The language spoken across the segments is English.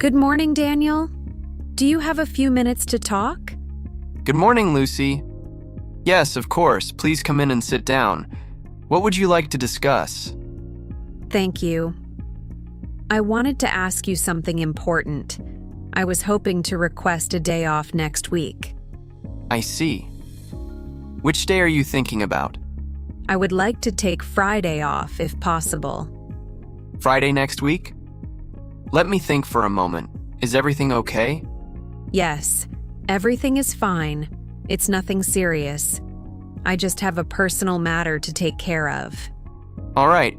Good morning, Daniel. Do you have a few minutes to talk? Good morning, Lucy. Yes, of course. Please come in and sit down. What would you like to discuss? Thank you. I wanted to ask you something important. I was hoping to request a day off next week. I see. Which day are you thinking about? I would like to take Friday off if possible. Friday next week? Let me think for a moment. Is everything okay? Yes, everything is fine. It's nothing serious. I just have a personal matter to take care of. All right.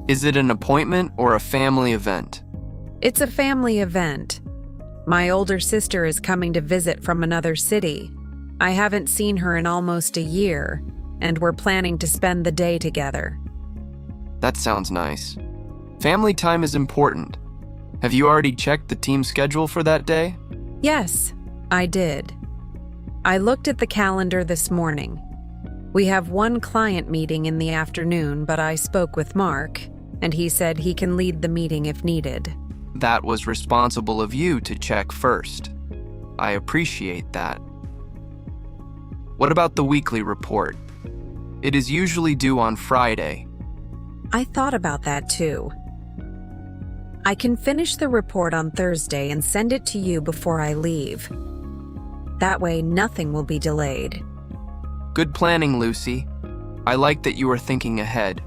Is it an appointment or a family event? It's a family event. My older sister is coming to visit from another city. I haven't seen her in almost a year, and we're planning to spend the day together. That sounds nice. Family time is important. Have you already checked the team schedule for that day? Yes, I did. I looked at the calendar this morning. We have one client meeting in the afternoon, but I spoke with Mark, and he said he can lead the meeting if needed. That was responsible of you to check first. I appreciate that. What about the weekly report? It is usually due on Friday. I thought about that too. I can finish the report on Thursday and send it to you before I leave. That way, nothing will be delayed. Good planning, Lucy. I like that you are thinking ahead.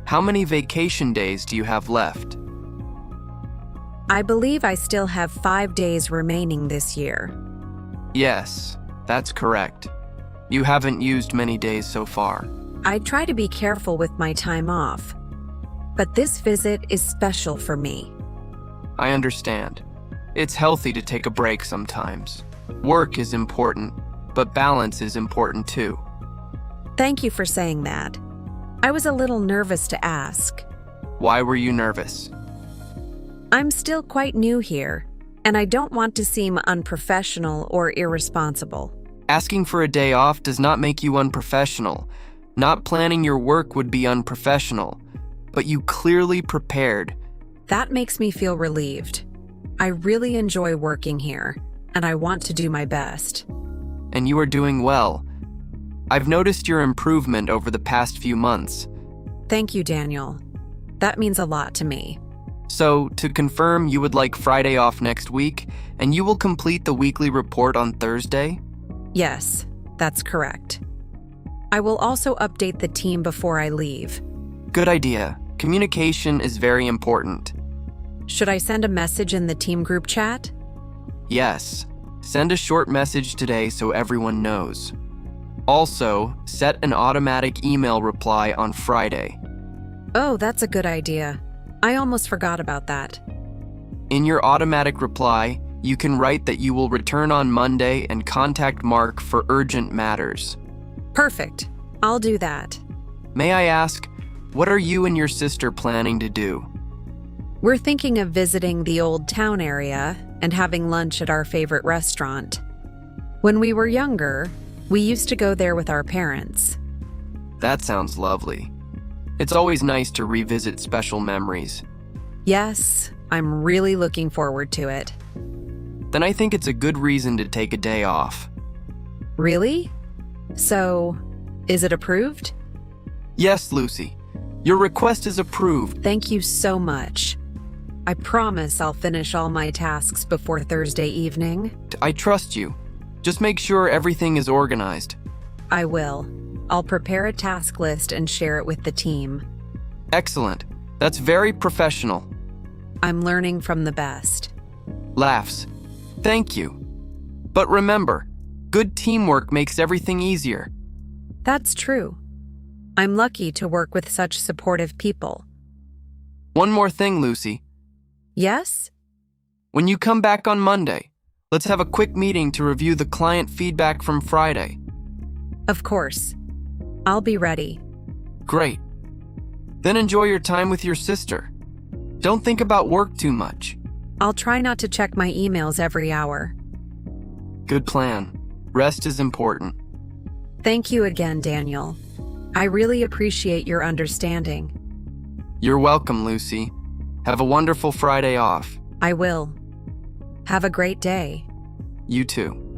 How many vacation days do you have left? I believe I still have 5 days remaining this year. Yes, that's correct. You haven't used many days so far. I try to be careful with my time off, but this visit is special for me. I understand. It's healthy to take a break sometimes. Work is important, but balance is important too. Thank you for saying that. I was a little nervous to ask. Why were you nervous? I'm still quite new here, and I don't want to seem unprofessional or irresponsible. Asking for a day off does not make you unprofessional. Not planning your work would be unprofessional, but you clearly prepared. That makes me feel relieved. I really enjoy working here, and I want to do my best. And you are doing well. I've noticed your improvement over the past few months. Thank you, Daniel. That means a lot to me. So, to confirm, you would like Friday off next week, and you will complete the weekly report on Thursday? Yes, that's correct. I will also update the team before I leave. Good idea. Communication is very important. Should I send a message in the team group chat? Yes. Send a short message today so everyone knows. Also, set an automatic email reply on Friday. Oh, that's a good idea. I almost forgot about that. In your automatic reply, you can write that you will return on Monday and contact Mark for urgent matters. Perfect. I'll do that. May I ask, what are you and your sister planning to do? We're thinking of visiting the old town area and having lunch at our favorite restaurant. When we were younger, we used to go there with our parents. That sounds lovely. It's always nice to revisit special memories. Yes, I'm really looking forward to it. Then I think it's a good reason to take a day off. Really? So, is it approved? Yes, Lucy. Your request is approved. Thank you so much. I promise I'll finish all my tasks before Thursday evening. I trust you. Just make sure everything is organized. I will. I'll prepare a task list and share it with the team. Excellent. That's very professional. I'm learning from the best. Laughs. Thank you. But remember, good teamwork makes everything easier. That's true. I'm lucky to work with such supportive people. One more thing, Lucy. Yes? When you come back on Monday, let's have a quick meeting to review the client feedback from Friday. Of course. I'll be ready. Great. Then enjoy your time with your sister. Don't think about work too much. I'll try not to check my emails every hour. Good plan. Rest is important. Thank you again, Daniel. I really appreciate your understanding. You're welcome, Lucy. Have a wonderful Friday off. I will. Have a great day. You too.